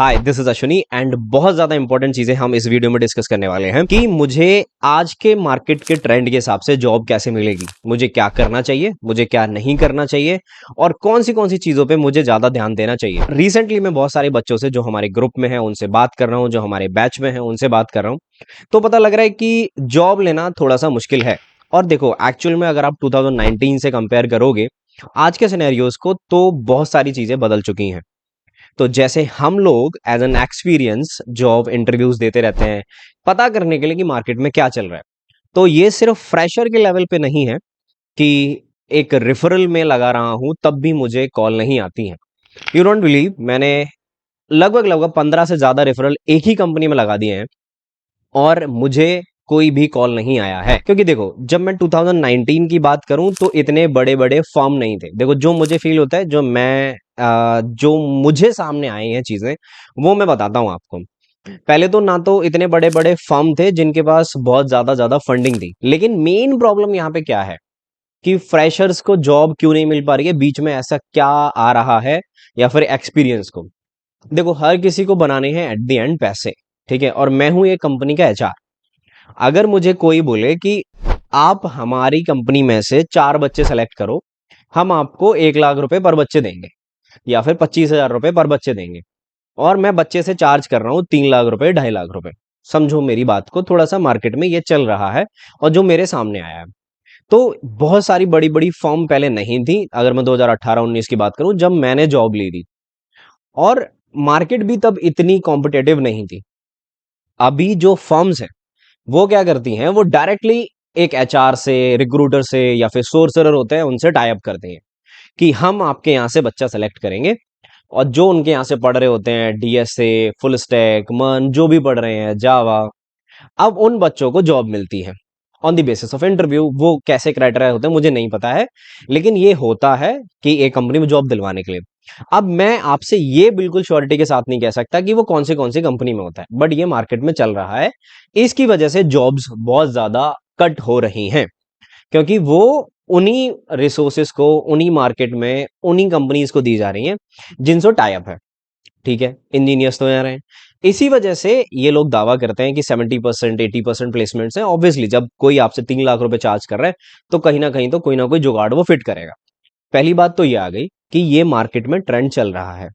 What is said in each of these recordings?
Hi, this is Ashwini and बहुत ज्यादा important चीजें हम इस वीडियो में डिस्कस करने वाले हैं कि मुझे आज के मार्केट के ट्रेंड के हिसाब से जॉब कैसे मिलेगी, मुझे क्या करना चाहिए, मुझे क्या नहीं करना चाहिए और कौन सी चीजों पे मुझे ज्यादा ध्यान देना चाहिए। रिसेंटली मैं बहुत सारे बच्चों से जो हमारे ग्रुप में है उनसे बात कर रहा हूँ, जो हमारे बैच में है उनसे बात कर रहा हूँ, तो पता लग रहा है कि जॉब लेना थोड़ा सा मुश्किल है। और देखो, एक्चुअल में अगर आप 2019 से कंपेयर करोगे आज के सिनेरियोज को, तो बहुत सारी चीजें बदल चुकी हैं। तो जैसे हम लोग as an experience job interviews देते रहते हैं पता करने के लिए कि मार्केट में क्या चल रहा है, तो ये सिर्फ फ्रेशर के लेवल पे नहीं है कि एक रेफरल में लगा रहा हूं तब भी मुझे कॉल नहीं आती है। यू डोंट बिलीव, मैंने लगभग लगभग 15 से ज्यादा रेफरल एक ही कंपनी में लगा दिए हैं और मुझे कोई भी कॉल नहीं आया है। क्योंकि देखो, जब मैं 2019 की बात करूं तो इतने बड़े बड़े फर्म नहीं थे। देखो, जो मुझे फील होता है, जो मुझे सामने आए हैं चीजें, वो मैं बताता हूं आपको। पहले तो ना तो इतने बड़े बड़े फर्म थे जिनके पास बहुत ज्यादा ज्यादा फंडिंग थी, लेकिन मेन प्रॉब्लम यहाँ पे क्या है कि फ्रेशर्स को जॉब क्यों नहीं मिल पा रही है, बीच में ऐसा क्या आ रहा है, या फिर एक्सपीरियंस को। देखो, हर किसी को बनाने हैं एट द एंड पैसे, ठीक है। और मैं हूं एक कंपनी का एचआर। अगर मुझे कोई बोले कि आप हमारी कंपनी में से 4 बच्चे सेलेक्ट करो, हम आपको 1 लाख रुपए पर बच्चे देंगे या फिर 25,000 रुपए पर बच्चे देंगे, और मैं बच्चे से चार्ज कर रहा हूँ 3 लाख रुपए, 2.5 लाख रुपए। समझो मेरी बात को, थोड़ा सा मार्केट में ये चल रहा है और जो मेरे सामने आया है। तो बहुत सारी बड़ी बड़ी फर्म पहले नहीं थी, अगर मैं 2018-19 की बात करूं जब मैंने जॉब ली थी, और मार्केट भी तब इतनी कॉम्पिटेटिव नहीं थी। अभी जो फर्म्स हैं वो क्या करती हैं, वो डायरेक्टली एक एचआर से, रिक्रूटर से या फिर सोर्सर होते हैं उनसे टाई अप करते हैं कि हम आपके यहाँ से बच्चा सेलेक्ट करेंगे, और जो उनके यहाँ से पढ़ रहे होते हैं डीएसए, फुल स्टैक, मन, जो भी पढ़ रहे हैं, जावा, अब उन बच्चों को जॉब मिलती है on the basis of interview. वो कैसे क्राइटेरिया होते हैं मुझे नहीं पता है, लेकिन ये होता है कि एक कंपनी में जॉब दिलवाने के लिए। अब मैं आपसे ये बिल्कुल श्योरिटी के साथ नहीं कह सकता कि वो कौन सी कंपनी में होता है, बट ये मार्केट में चल रहा है। इसकी वजह से जॉब्स बहुत ज्यादा कट हो रही हैं, क्योंकि वो उन्हीं रिसोर्सेस को, उन्हीं मार्केट में, उन्हीं कंपनीज को दी जा रही हैं जिनसे टाई अप है, ठीक है। इंजीनियर्स तो यहाँ रहे हैं। इसी वजह से ये लोग दावा करते हैं कि 70%, 80% प्लेसमेंट्स हैं। ऑब्वियसली जब कोई आपसे 3 लाख रुपए चार्ज कर रहा है, तो कहीं ना कहीं तो कोई ना कोई जुगाड़ वो फिट करेगा। पहली बात तो ये आ गई कि ये मार्केट में ट्रेंड चल रहा है,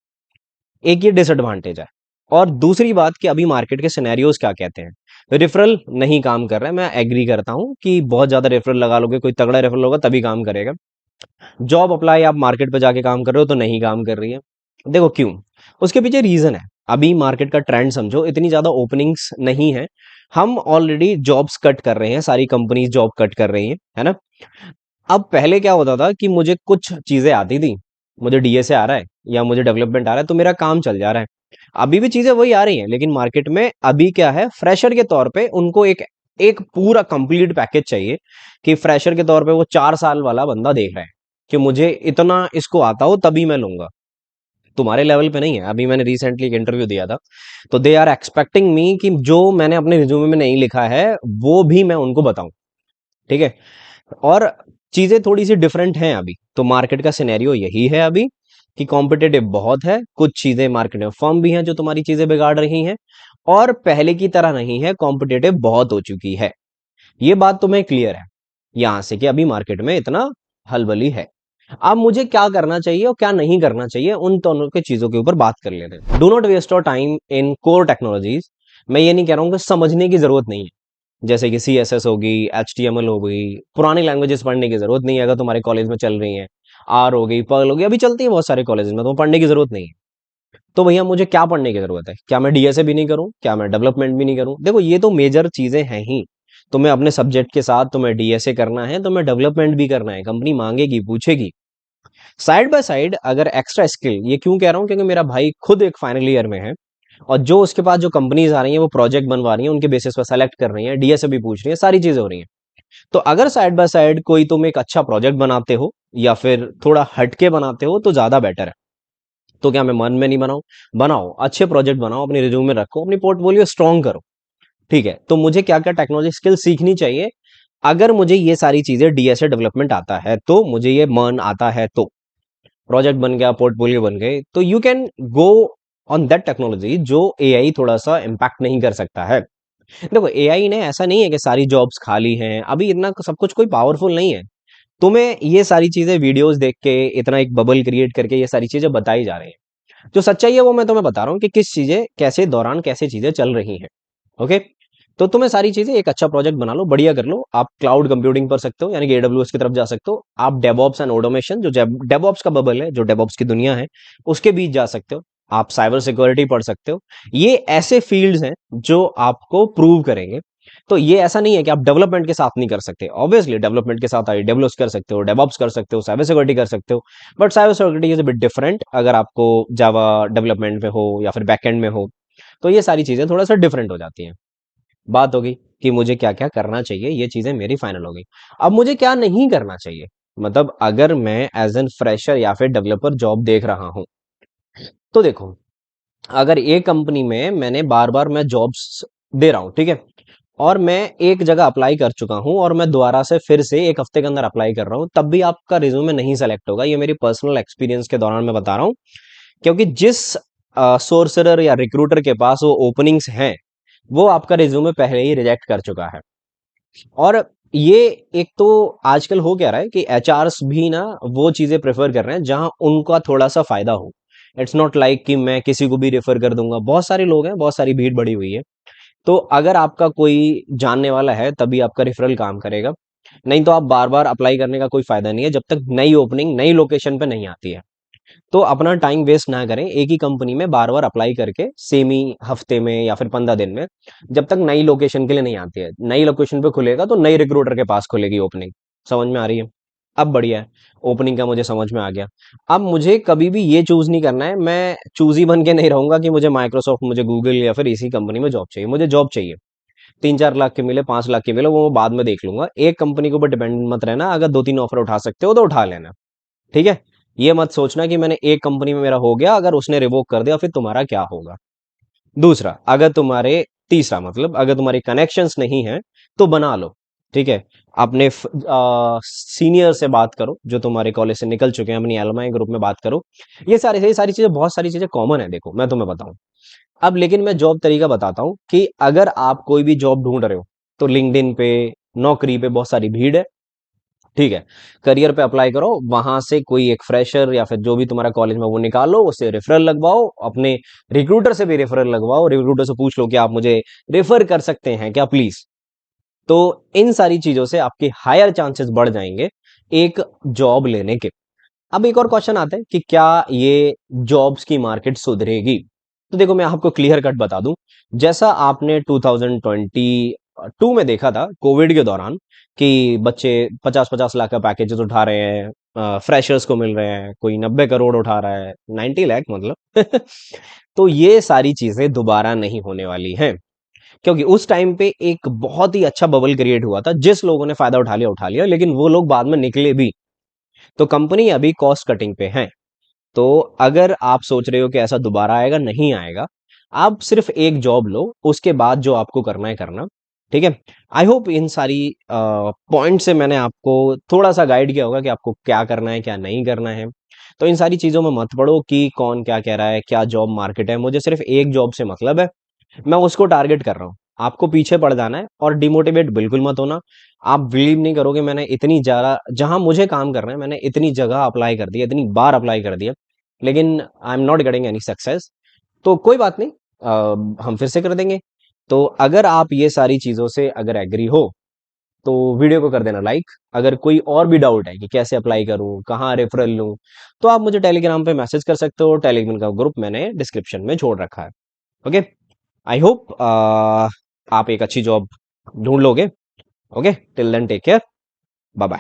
एक ये डिसएडवांटेज है। और दूसरी बात कि अभी मार्केट के सिनेरियोज क्या कहते हैं, रेफरल नहीं काम कर रहा है। मैं एग्री करता हूं कि बहुत ज्यादा रेफरल लगा लोगे, कोई तगड़ा रेफरल होगा तभी काम करेगा। जॉब अप्लाई आप मार्केट पे जाके काम कर रहे हो तो नहीं काम कर रही है। देखो क्यों, उसके पीछे रीजन है। अभी मार्केट का ट्रेंड समझो, इतनी ज्यादा ओपनिंग्स नहीं है। हम ऑलरेडी जॉब्स कट कर रहे हैं, सारी कंपनीज जॉब कट कर रही हैं, है ना। अब पहले क्या होता था कि मुझे कुछ चीजें आती थी, मुझे डीएसए आ रहा है या मुझे डेवलपमेंट आ रहा है, तो मेरा काम चल जा रहा है। अभी भी चीजें वही आ रही हैं, लेकिन मार्केट में अभी क्या है, फ्रेशर के तौर पे उनको एक एक पूरा कंप्लीट पैकेज चाहिए कि फ्रेशर के तौर पे वो 4 साल वाला बंदा देख रहा है कि मुझे इतना इसको आता हो तभी मैं लूंगा। तुम्हारे लेवल पे नहीं है। अभी मैंने रिसेंटली एक इंटरव्यू दिया था, तो दे आर एक्सपेक्टिंग मी कि जो मैंने अपने रिज्यूमे में नहीं लिखा है वो भी मैं उनको बताऊं, ठीक है। और चीजें थोड़ी सी डिफरेंट हैं अभी, तो मार्केट का सिनेरियो यही है अभी कि कॉम्पिटेटिव बहुत है। कुछ चीजें मार्केट में फर्म भी हैं जो तुम्हारी चीजें बिगाड़ रही हैं, और पहले की तरह नहीं है, कॉम्पिटेटिव बहुत हो चुकी है। ये बात तुम्हें क्लियर है यहां से कि अभी मार्केट में इतना हलबली है। अब मुझे क्या करना चाहिए और क्या नहीं करना चाहिए, उन दोनों के चीजों के ऊपर बात कर लेते हैं। Do not waste your time in core technologies. मैं ये नहीं कह रहा हूं कि समझने की जरूरत नहीं है, जैसे कि CSS होगी, HTML हो गई, पुरानी लैंग्वेजेस पढ़ने की जरूरत नहीं है अगर तुम्हारे कॉलेज में चल रही हैं। आर हो गई, पर्ल हो गई, अभी चलती है बहुत सारे कॉलेज में, तो पढ़ने की जरूरत नहीं है। तो भैया मुझे क्या पढ़ने की जरूरत है, क्या मैं डीएसए भी नहीं करूं, क्या मैं डेवलपमेंट भी नहीं करूं? देखो, ये तो मेजर चीजें हैं ही। तुम्हें अपने सब्जेक्ट के साथ तुम्हें डीएसए करना है, तुम्हें डेवलपमेंट भी करना है, कंपनी मांगेगी, पूछेगी। साइड बाय साइड अगर एक्स्ट्रा स्किल, ये क्यों कह रहा हूं, क्योंकि मेरा भाई खुद एक फाइनल ईयर में है, और जो उसके पास जो कंपनीज आ रही हैं वो प्रोजेक्ट बनवा रही हैं, उनके बेसिस पर सेलेक्ट कर रही हैं, डीएसए भी पूछ रही है, सारी चीजें हो रही हैं। तो अगर साइड बाय साइड कोई तुम एक अच्छा प्रोजेक्ट बनाते हो या फिर थोड़ा हटके बनाते हो तो ज्यादा बेटर है। तो क्या मैं मन में नहीं बनाऊं? बनाओ, अच्छे प्रोजेक्ट बनाओ, अपने रिज्यूम में रखो, अपनी पोर्टफोलियो स्ट्रॉन्ग करो, ठीक है। तो मुझे क्या क्या टेक्नोलॉजी स्किल सीखनी चाहिए? अगर मुझे ये सारी चीजें, डीएसए डेवलपमेंट आता है, तो मुझे ये मन आता है, तो प्रोजेक्ट बन गया, पोर्टफोलियो बन गए, तो you can go on that technology जो एआई थोड़ा सा इम्पैक्ट नहीं कर सकता है। देखो एआई ने ऐसा नहीं है कि सारी जॉब्स खाली हैं, अभी इतना सब कुछ कोई पावरफुल नहीं है। तुम्हें ये सारी चीजें वीडियोस देख के इतना एक बबल क्रिएट करके ये सारी चीजें बताई जा रही हैं। जो सच्चाई है वो मैं तुम्हें बता रहा हूँ कि किस चीजें कैसे दौरान कैसे चीजें चल रही हैं। ओके, तो तुम्हें सारी चीजें एक अच्छा प्रोजेक्ट बना लो, बढ़िया कर लो। आप क्लाउड कंप्यूटिंग कर सकते हो, यानी कि एडब्ल्यूएस की तरफ जा सकते हो। आप डेवऑप्स एंड ऑटोमेशन, जो डेवऑप्स का बबल है, जो डेवऑप्स की दुनिया है, उसके बीच जा सकते हो। आप साइबर सिक्योरिटी पढ़ सकते हो। ये ऐसे फील्ड्स हैं जो आपको प्रूव करेंगे। तो ये ऐसा नहीं है कि आप डेवलपमेंट के साथ नहीं कर सकते। ऑब्वियसली डेवलपमेंट के साथ AWS कर सकते हो, डेवऑप्स कर सकते हो, साइबर सिक्योरिटी कर सकते हो। But cyber security is a bit different अगर आपको जावा डेवलपमेंट में हो या फिर बैकएंड में हो। तो ये सारी चीजें थोड़ा सा डिफरेंट हो जाती हैं। बात होगी कि मुझे क्या क्या करना चाहिए, ये चीजें मेरी फाइनल हो गई। अब मुझे क्या नहीं करना चाहिए, मतलब अगर मैं एज एन फ्रेशर या फिर डेवलपर जॉब देख रहा हूं, तो देखो, अगर एक कंपनी में मैंने बार बार मैं जॉब्स दे रहा हूं, ठीक है, और मैं एक जगह अप्लाई कर चुका हूं और मैं दोबारा से फिर से एक हफ्ते के अंदर अप्लाई कर रहा हूं, तब भी आपका रिज्यूमे नहीं सेलेक्ट होगा। ये मेरी पर्सनल एक्सपीरियंस के दौरान मैं बता रहा हूं। क्योंकि जिस सोर्सरर या रिक्रूटर के पास वो ओपनिंग्स हैं, वो आपका रिज्यूमे पहले ही रिजेक्ट कर चुका है। और ये एक तो आजकल हो क्या रहा है कि एचआरस भी ना वो चीजें प्रेफर कर रहे हैं जहां उनका थोड़ा सा फायदा हो। इट्स नॉट लाइक कि मैं किसी को भी रेफर कर दूंगा, बहुत सारे लोग हैं, बहुत सारी भीड़ बढ़ी हुई है। तो अगर आपका कोई जानने वाला है तभी आपका रेफरल काम करेगा, नहीं तो आप बार बार अप्लाई करने का कोई फायदा नहीं है जब तक नई ओपनिंग नई लोकेशन पे नहीं आती है। तो अपना टाइम वेस्ट ना करें एक ही कंपनी में बार बार अप्लाई करके, सेम ही हफ्ते में या फिर 15 दिन में, जब तक नई लोकेशन के लिए नहीं आती है। नई लोकेशन पे खुलेगा तो नई रिक्रूटर के पास खुलेगी ओपनिंग। समझ में आ रही है? अब बढ़िया है, ओपनिंग का मुझे समझ में आ गया। अब मुझे कभी भी ये चूज नहीं करना है, मैं चूजी बन के नहीं रहूंगा कि मुझे माइक्रोसॉफ्ट, मुझे गूगल या फिर इसी कंपनी में जॉब चाहिए। मुझे जॉब चाहिए 3-4 लाख की मिले, 5 लाख की मिले, वो मैं बाद में देख लूंगा। एक कंपनी के ऊपर डिपेंडेंट मत रहना, अगर 2-3 ऑफर उठा सकते हो तो उठा लेना। ठीक है, ये मत सोचना कि मैंने एक कंपनी में मेरा हो गया, अगर उसने रिवोक कर दिया फिर तुम्हारा क्या होगा। दूसरा, अगर तुम्हारे तीसरा मतलब अगर तुम्हारी कनेक्शंस नहीं है तो बना लो। ठीक है, अपने सीनियर से बात करो जो तुम्हारे कॉलेज से निकल चुके हैं, अपनी एलुमनाई ग्रुप में बात करो। ये सारी चीजें, बहुत सारी चीजें कॉमन है। देखो मैं तुम्हें बताऊं, अब लेकिन मैं जॉब तरीका बताता हूं कि अगर आप कोई भी जॉब ढूंढ रहे हो तो लिंक्डइन पे, नौकरी पे बहुत सारी भीड़ है। ठीक है, करियर पे अप्लाई करो, वहां से कोई एक फ्रेशर या फिर जो भी तुम्हारा कॉलेज में वो निकालो, उससे रेफरल लगवाओ, अपने रिक्रूटर से भी रेफरल लगवाओ, रिक्रूटर से पूछ लो कि आप मुझे रेफर कर सकते हैं क्या प्लीज। तो इन सारी चीजों से आपके हायर चांसेस बढ़ जाएंगे एक जॉब लेने के। अब एक और क्वेश्चन आता है कि क्या ये जॉब्स की मार्केट सुधरेगी? तो देखो मैं आपको क्लियर कट बता दूं, जैसा आपने 2022 में देखा था कोविड के दौरान कि बच्चे 50-50 लाख का पैकेजेस उठा रहे हैं, फ्रेशर्स को मिल रहे हैं, कोई 90 करोड़ उठा रहा है, 90 लाख मतलब तो ये सारी चीजें दोबारा नहीं होने वाली हैं, क्योंकि उस टाइम पे एक बहुत ही अच्छा बबल क्रिएट हुआ था। जिस लोगों ने फायदा उठा लिया, लेकिन वो लोग बाद में निकले भी। तो कंपनी अभी कॉस्ट कटिंग पे है। तो अगर आप सोच रहे हो कि ऐसा दोबारा आएगा, नहीं आएगा। आप सिर्फ एक जॉब लो, उसके बाद जो आपको करना है करना। ठीक है, आई होप इन सारी पॉइंट से मैंने आपको थोड़ा सा गाइड किया होगा कि आपको क्या करना है क्या नहीं करना है। तो इन सारी चीजों में मत पड़ो कि कौन क्या कह रहा है, क्या जॉब मार्केट है। मुझे सिर्फ एक जॉब से मतलब है, मैं उसको टारगेट कर रहा हूँ। आपको पीछे पड़ जाना है और डिमोटिवेट बिल्कुल मत होना। आप बिलीव नहीं करोगे, मैंने इतनी ज्यादा, जहां मुझे काम करना है मैंने इतनी जगह अप्लाई कर दिया, इतनी बार अप्लाई कर दिया, लेकिन I am not getting any success. तो कोई बात नहीं, हम फिर से कर देंगे। तो अगर आप ये सारी चीजों से अगर एग्री हो तो वीडियो को कर देना लाइक। अगर कोई और भी डाउट है कि कैसे अप्लाई करूं, कहाँ रेफरल लूं, तो आप मुझे टेलीग्राम पे मैसेज कर सकते हो। टेलीग्राम का ग्रुप मैंने डिस्क्रिप्शन में छोड़ रखा है। ओके, आई होप आप एक अच्छी जॉब ढूंढ लोगे। Okay, till then take care, bye bye.